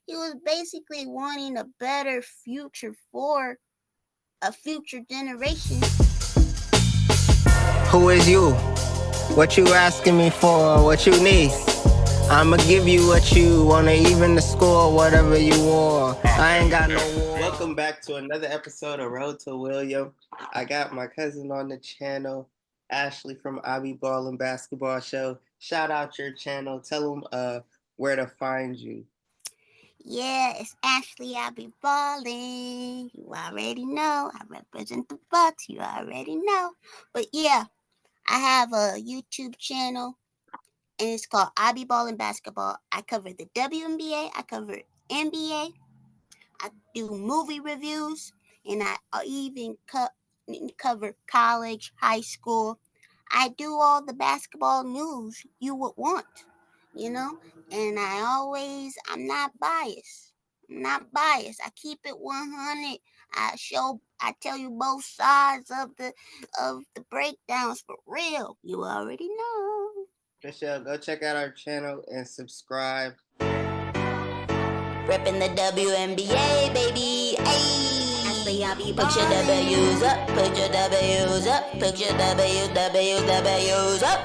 he was basically wanting a better future for a future generation. Who is you? What you asking me for? What you need? I'ma give you what you wanna, even the score, whatever you want. I ain't got no war. Welcome back to another episode of Road to William. I got my cousin on the channel, Ashley from Abby Ball and Basketball Show. Shout out your channel. Tell them where to find you. Yeah, it's Ashley. I'll be balling. You already know. I represent the Bucks. You already know. But yeah, I have a YouTube channel, and it's called I Be Ballin' Basketball. I cover the WNBA. I cover NBA. I do movie reviews, and I even cover college, high school. I do all the basketball news you would want, you know. And I'm not biased. I'm not biased. I keep it 100. I tell you both sides of the breakdowns for real. You already know. Michelle, go check out our channel and subscribe. Reppin' the WNBA, baby. Ayy. Put your W's up, put your W's up, put your W's up.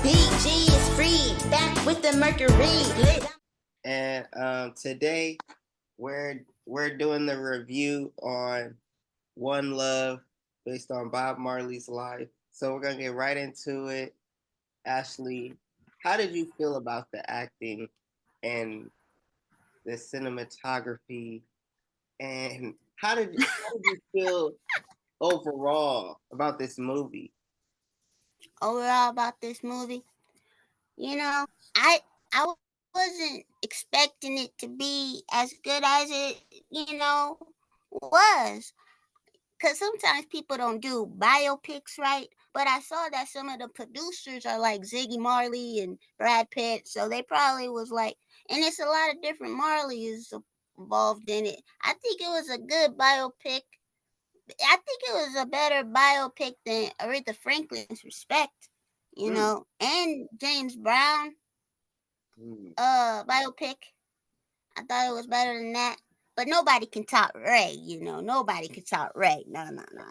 PG is free, back with the Mercury. And today we're doing the review on One Love based on Bob Marley's life. So we're gonna get right into it. Ashley, how did you feel about the acting and the cinematography, and how did you feel overall about this movie? Overall about this movie, you know, I wasn't expecting it to be as good as it, was. Because sometimes people don't do biopics right. But I saw that some of the producers are like Ziggy Marley and Brad Pitt. So they probably was like, and it's a lot of different Marleys involved in it. I think it was a good biopic. I think it was a better biopic than Aretha Franklin's Respect, and James Brown biopic. I thought it was better than that. But nobody can top Ray, Nobody can top Ray. No.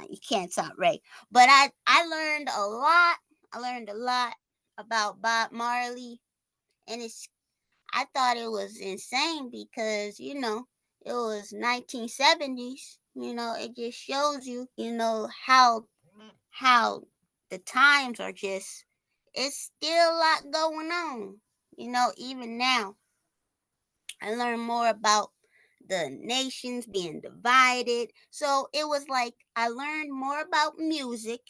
You can't top Ray. But I learned a lot. I learned a lot about Bob Marley. And I thought it was insane because, it was 1970s. It just shows you, how the times are just, it's still a lot going on, even now. I learned more about the nations being divided. So it was like I learned more about music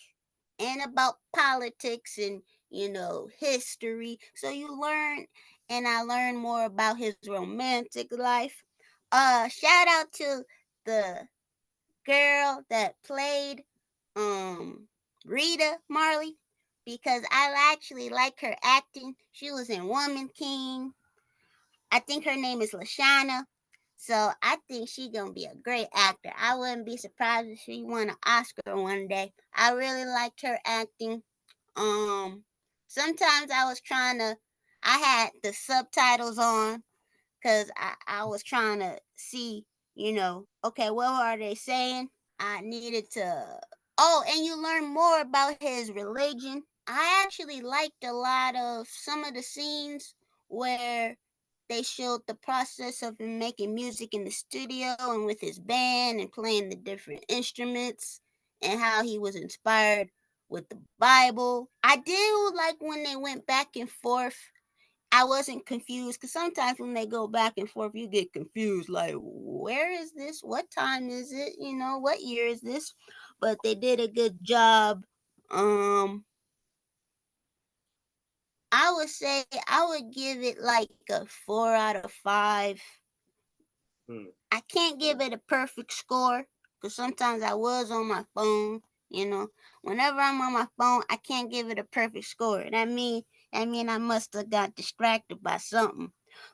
and about politics and, history. So I learned more about his romantic life. Shout out to the girl that played Rita Marley because I actually like her acting. She was in Woman King. I think her name is Lashana. So I think she's gonna be a great actor. I wouldn't be surprised if she won an Oscar one day. I really liked her acting. Sometimes I had the subtitles on because I was trying to see, okay, what are they saying? I needed to. Oh, and you learn more about his religion. I actually liked a lot of some of the scenes where they showed the process of him making music in the studio and with his band and playing the different instruments and how he was inspired with the Bible. I did like when they went back and forth. I wasn't confused because sometimes when they go back and forth, you get confused. Like, where is this? What time is it? What year is this? But they did a good job. I would say I would give it like a 4 out of 5. I can't give it a perfect score because sometimes I was on my phone. Whenever I'm on my phone, I can't give it a perfect score. That mean I must have got distracted by something.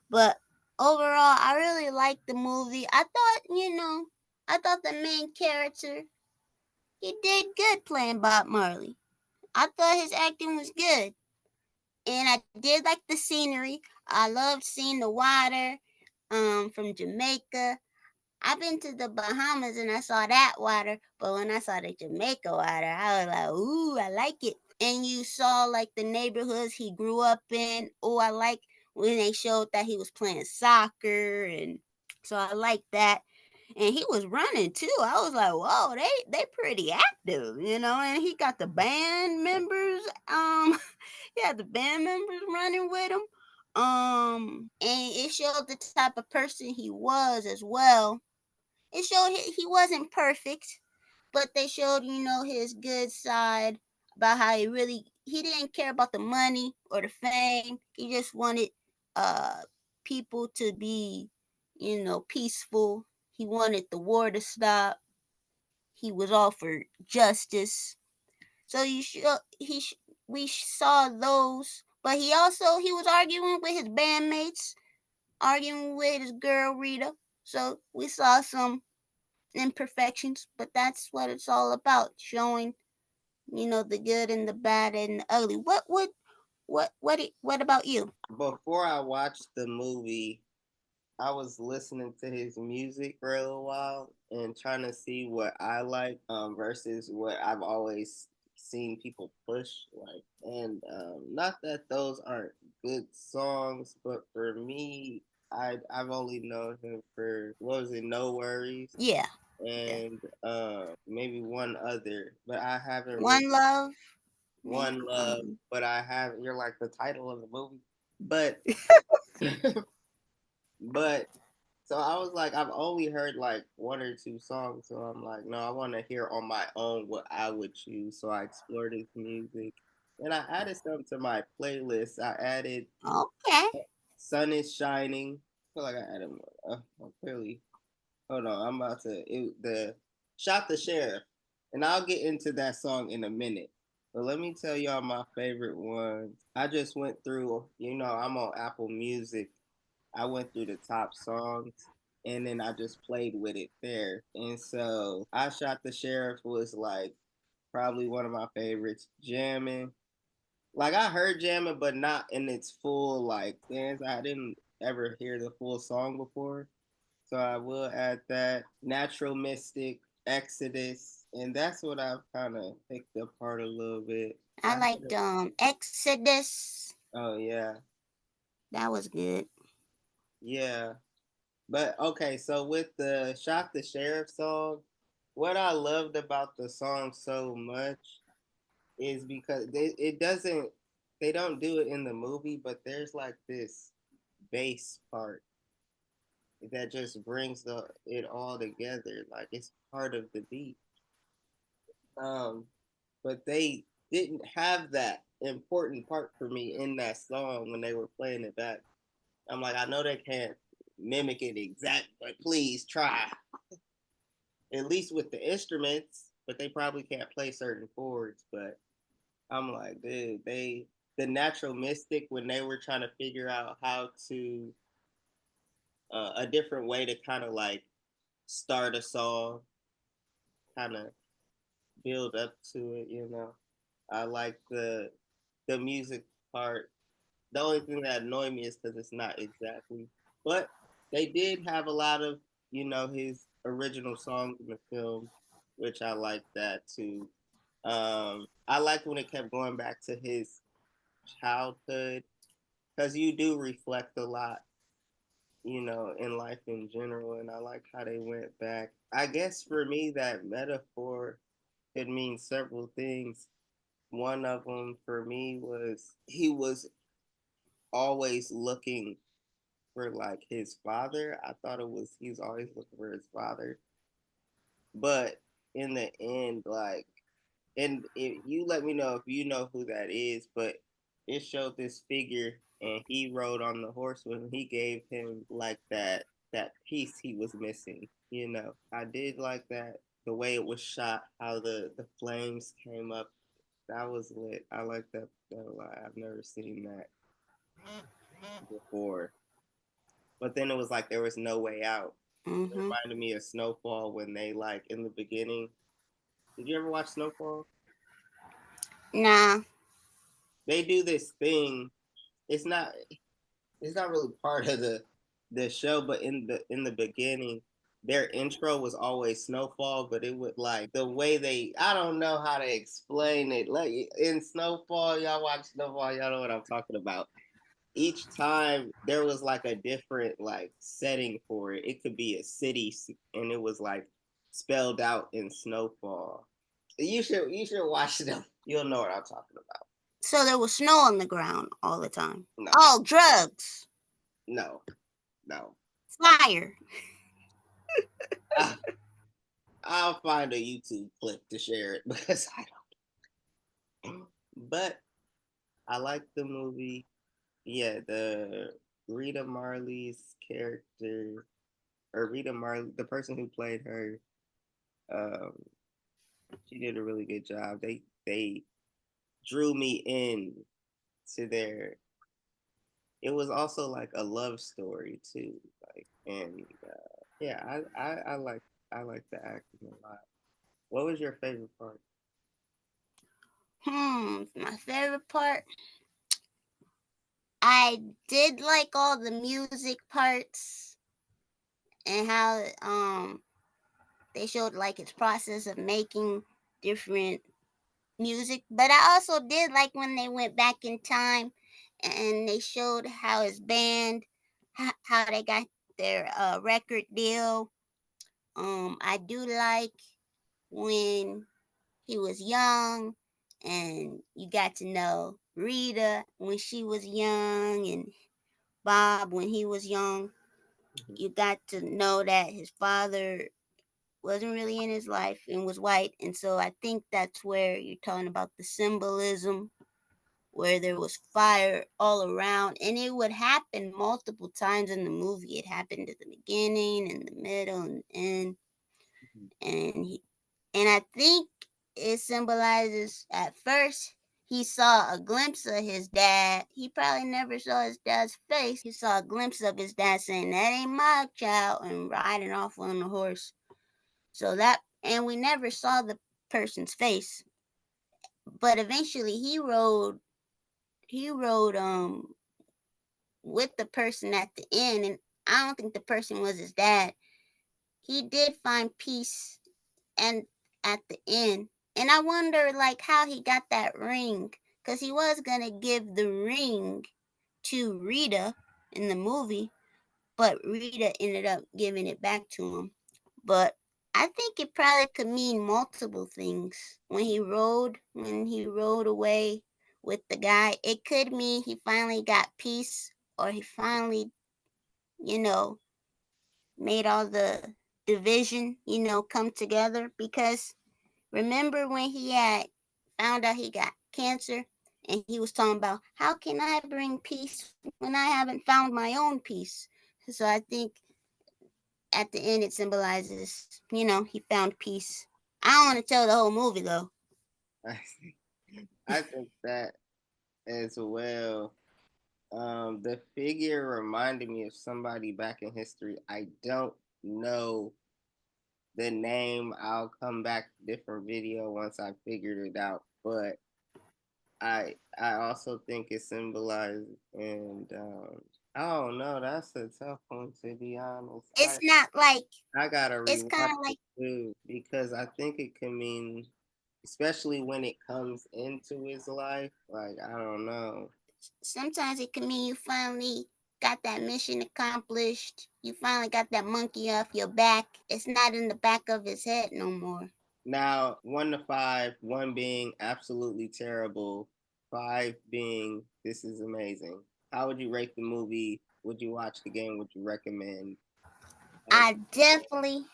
But overall, I really liked the movie. I thought the main character, he did good playing Bob Marley. I thought his acting was good. And I did like the scenery. I loved seeing the water from Jamaica. I've been to the Bahamas and I saw that water, but when I saw the Jamaica water, I was like, ooh, I like it. And you saw like the neighborhoods he grew up in. Oh, I like when they showed that he was playing soccer, and so I like that. And he was running too. I was like, whoa, they pretty active, you know. And he got the band members. Yeah, the band members running with him. And it showed the type of person he was as well. It showed he wasn't perfect, but they showed, his good side about how he didn't care about the money or the fame. He just wanted uh people to be, peaceful. He wanted the war to stop. He was all for justice. So we saw those, but he was arguing with his bandmates, arguing with his girl Rita. So we saw some imperfections, but that's what it's all about, showing, the good and the bad and the ugly. What about you? Before I watched the movie, I was listening to his music for a little while and trying to see what I like versus what I've always seen people push like. And not that those aren't good songs, but for me, I've only known him for what was it, No Worries, Yeah, yeah. and maybe one other, but I haven't really One Love, One maybe. Love. But I have you're like the title of the movie, but but so I was like, I've only heard like one or two songs, so I'm like, no, I want to hear on my own what I would choose. So I explored his music, and I added some to my playlist. I added Okay. "Sun Is Shining." I feel like I added more. Clearly, hold on, I'm about to the "Shot the Sheriff," and I'll get into that song in a minute. But let me tell y'all my favorite ones. I just went through, I'm on Apple Music. I went through the top songs and then I just played with it there. And so I Shot the Sheriff was like probably one of my favorites. Jamming. Like I heard Jamming, but not in its full like dance. I didn't ever hear the full song before. So I will add that. Natural Mystic, Exodus. And that's what I've kind of picked apart a little bit. I liked Exodus. Oh yeah. That was good. Yeah. But okay, so with the Shot the Sheriff song, what I loved about the song so much is because they don't do it in the movie, but there's like this bass part that just brings it all together. Like it's part of the beat. Um, but they didn't have that important part for me in that song when they were playing it back. I'm like, I know they can't mimic it exact, but please try. At least with the instruments, but they probably can't play certain chords. But I'm like, dude, the Natural Mystic when they were trying to figure out how to a different way to kind of like start a song, kind of build up to it. I like the music part. The only thing that annoyed me is because it's not exactly, but they did have a lot of his original songs in the film, which I like that too. I liked when it kept going back to his childhood because you do reflect a lot, in life in general, and I like how they went back. I guess for me, that metaphor could mean several things. One of them for me was he was always looking for like his father. I thought it was he was always looking for his father, but in the end, like, and you let me know if you know who that is, but it showed this figure, and he rode on the horse when he gave him like that piece he was missing. I did like that the way it was shot, how the flames came up. That was lit. I like that a lot. I've never seen that before. But then it was like there was no way out. It Mhm. reminded me of Snowfall when they like in the beginning. Did you ever watch Snowfall? Nah. They do this thing. It's not. it's not really part of the show, but in the beginning, their intro was always Snowfall, but it would like the way they I don't know how to explain it. Like in Snowfall, y'all watch Snowfall, y'all know what I'm talking about. Each time there was like a different like setting for it. It could be a city, and it was like spelled out in Snowfall. You should watch them. You'll know what I'm talking about. So there was snow on the ground all the time. No, Oh, drugs, no, no. fire. I, I'll find a YouTube clip to share it because I don't. But I like the movie. Yeah, the Rita Marley's character, or Rita Marley, the person who played her, um, she did a really good job. They drew me in to their. It was also like a love story too, like and yeah, I like the acting a lot. What was your favorite part? My favorite part. I did like all the music parts and how they showed like his process of making different music. But I also did like when they went back in time and they showed how his band, how they got their record deal. I do like when he was young and you got to know Rita when she was young and Bob when he was young. Mm-hmm. You got to know that his father wasn't really in his life and was white. And so I think that's where you're talking about the symbolism, where there was fire all around. And it would happen multiple times in the movie. It happened at the beginning, in the middle, and the end. And and I think it symbolizes at first he saw a glimpse of his dad. He probably never saw his dad's face. He saw a glimpse of his dad saying, "That ain't my child," and riding off on the horse. So that, and we never saw the person's face. But eventually he rode with the person at the end, and I don't think the person was his dad. He did find peace and at the end. And I wonder like how he got that ring, cuz he was going to give the ring to Rita in the movie, but Rita ended up giving it back to him. But I think it probably could mean multiple things. When he rode away with the guy, it could mean he finally got peace, or he finally, you know, made all the division, come together. Because remember when he had found out he got cancer and he was talking about how can I bring peace when I haven't found my own peace? So I think at the end it symbolizes, he found peace. I don't want to tell the whole movie though. I think that as well. The figure reminded me of somebody back in history. I don't know the name. I'll come back to different video once I figured it out. But I also think it symbolizes and I don't know. That's a tough one to be honest. It's not like I gotta it's kind rewatch of it like too because I think it can mean, especially when it comes into his life. Like I don't know. sometimes it can mean you finally got that mission accomplished. You finally got that monkey off your back. It's not in the back of his head no more. Now, 1 to 5, one being absolutely terrible, five being this is amazing. How would you rate the movie? Would you watch the game? Would you recommend? I definitely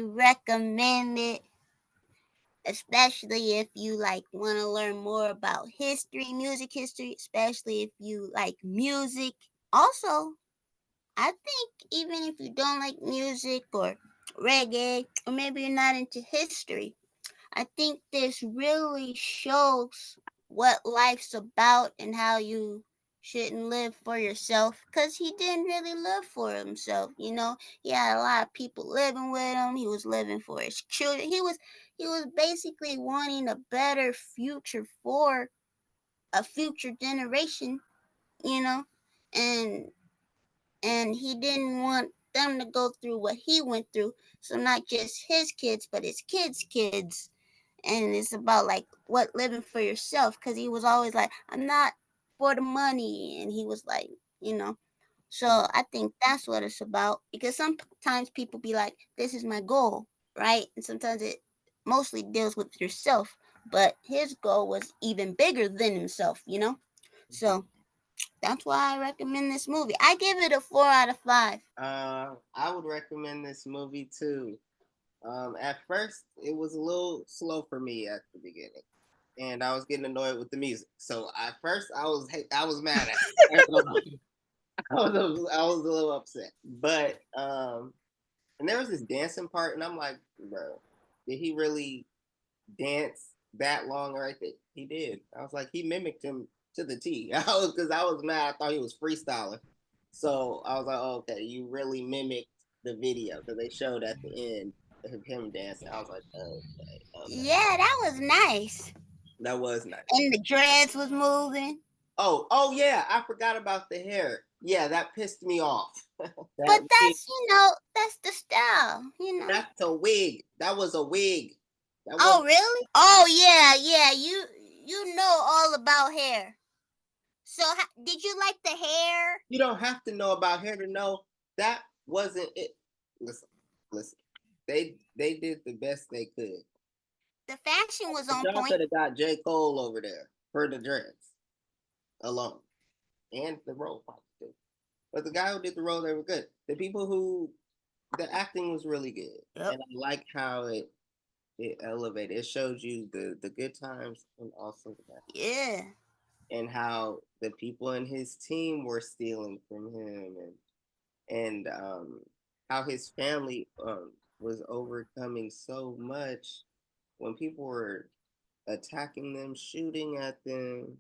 recommend it, especially if you like want to learn more about history, music history, especially if you like music. Also, I think even if you don't like music or reggae, or maybe you're not into history, I think this really shows what life's about and how you shouldn't live for yourself, because he didn't really live for himself. He had a lot of people living with him. He was living for his children. He was basically wanting a better future for a future generation, you know and he didn't want them to go through what he went through. So not just his kids, but his kids. And it's about like what living for yourself, because he was always like, I'm not for the money, and he was like, you know. So I think that's what it's about, because sometimes people be like, this is my goal, right? And sometimes it mostly deals with yourself, but his goal was even bigger than himself, you know. So that's why I recommend this movie. I give it a 4 out of 5. I would recommend this movie too. At first, it was a little slow for me at the beginning, and I was getting annoyed with the music. So at first, I was mad at it. I was a little upset, but and there was this dancing part, and I'm like, bro, did he really dance that long right there? He did. I was like, he mimicked him to the T. I was mad. I thought he was freestyling. So I was like, oh, okay, you really mimicked the video because they showed at the end of him dancing. I was like, okay. Yeah, that was nice. That was nice. And the dreads was moving. Oh yeah, I forgot about the hair. Yeah, that pissed me off. But that's, that's the style, That's a wig. That was a wig. Oh, really? Oh, yeah. You know all about hair. So did you like the hair? You don't have to know about hair to know that wasn't it. Listen. They did the best they could. The fashion was on y'all point. could have got J. Cole over there for the dreads alone, and the role probably too. But the guy who did the role, they were good. The acting was really good, and I like how it elevated. It showed you the good times and also the bad. Yeah. And how the people in his team were stealing from him, and how his family was overcoming so much when people were attacking them, shooting at them,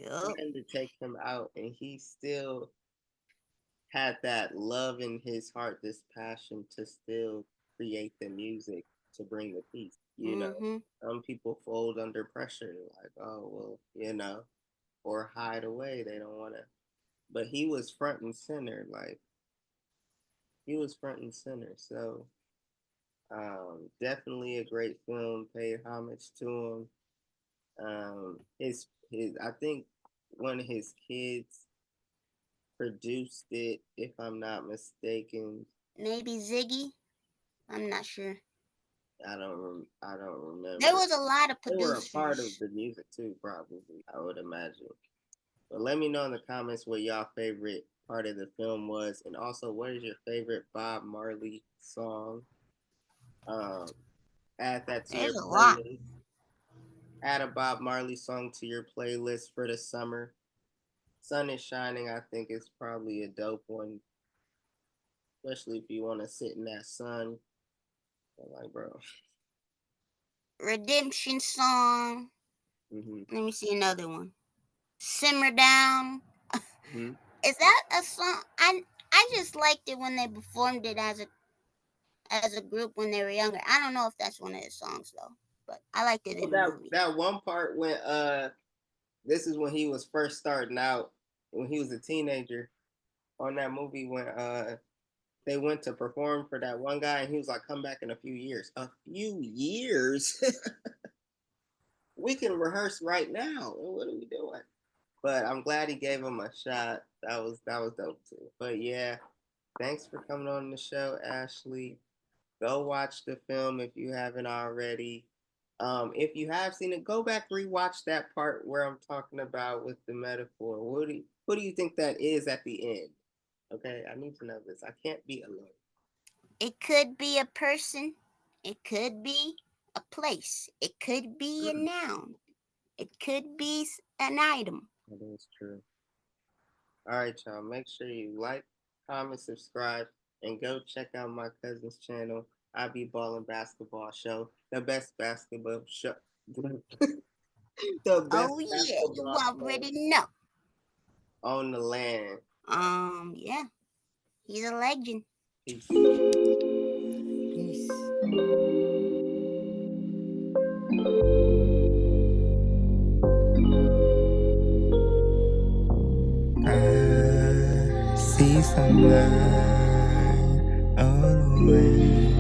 trying to take him out, and he still had that love in his heart, this passion to still create the music to bring the peace. Some people fold under pressure, like, oh well, or hide away. They don't want to. But he was front and center, like he was front and center. So definitely a great film. Paid homage to him. His I think one of his kids produced it, if I'm not mistaken. Maybe Ziggy. I'm not sure. I don't remember. There was a lot of producers. They were a part of the music too, probably. I would imagine. But let me know in the comments what y'all favorite part of the film was, and also what is your favorite Bob Marley song? Add that to your playlist. Add a Bob Marley song to your playlist for the summer. Sun is Shining, I think, is probably a dope one, especially if you want to sit in that sun. I'm like, bro. Redemption Song. Let me see another one. Simmer Down. Is that a song? I just liked it when they performed it as a group when they were younger. I don't know if that's one of his songs though, but I liked it in the movie. That one part when this is when he was first starting out, when he was a teenager, on that movie when they went to perform for that one guy, and he was like, come back in a few years. A few years? We can rehearse right now. What are we doing? But I'm glad he gave him a shot. That was dope too. But yeah, thanks for coming on the show, Ashley. Go watch the film if you haven't already. If you have seen it, go back, rewatch that part where I'm talking about with the metaphor. Who do you think that is at the end? Okay, I need to know this. I can't be alone. It could be a person. It could be a place. It could be a noun. It could be an item. That is true. All right, y'all. Make sure you like, comment, subscribe, and go check out my cousin's channel. I Be Ballin' Basketball Show, the best basketball show. The best you already know. On the land. Yeah. He's a legend. Peace. Peace. peace of mind all the way.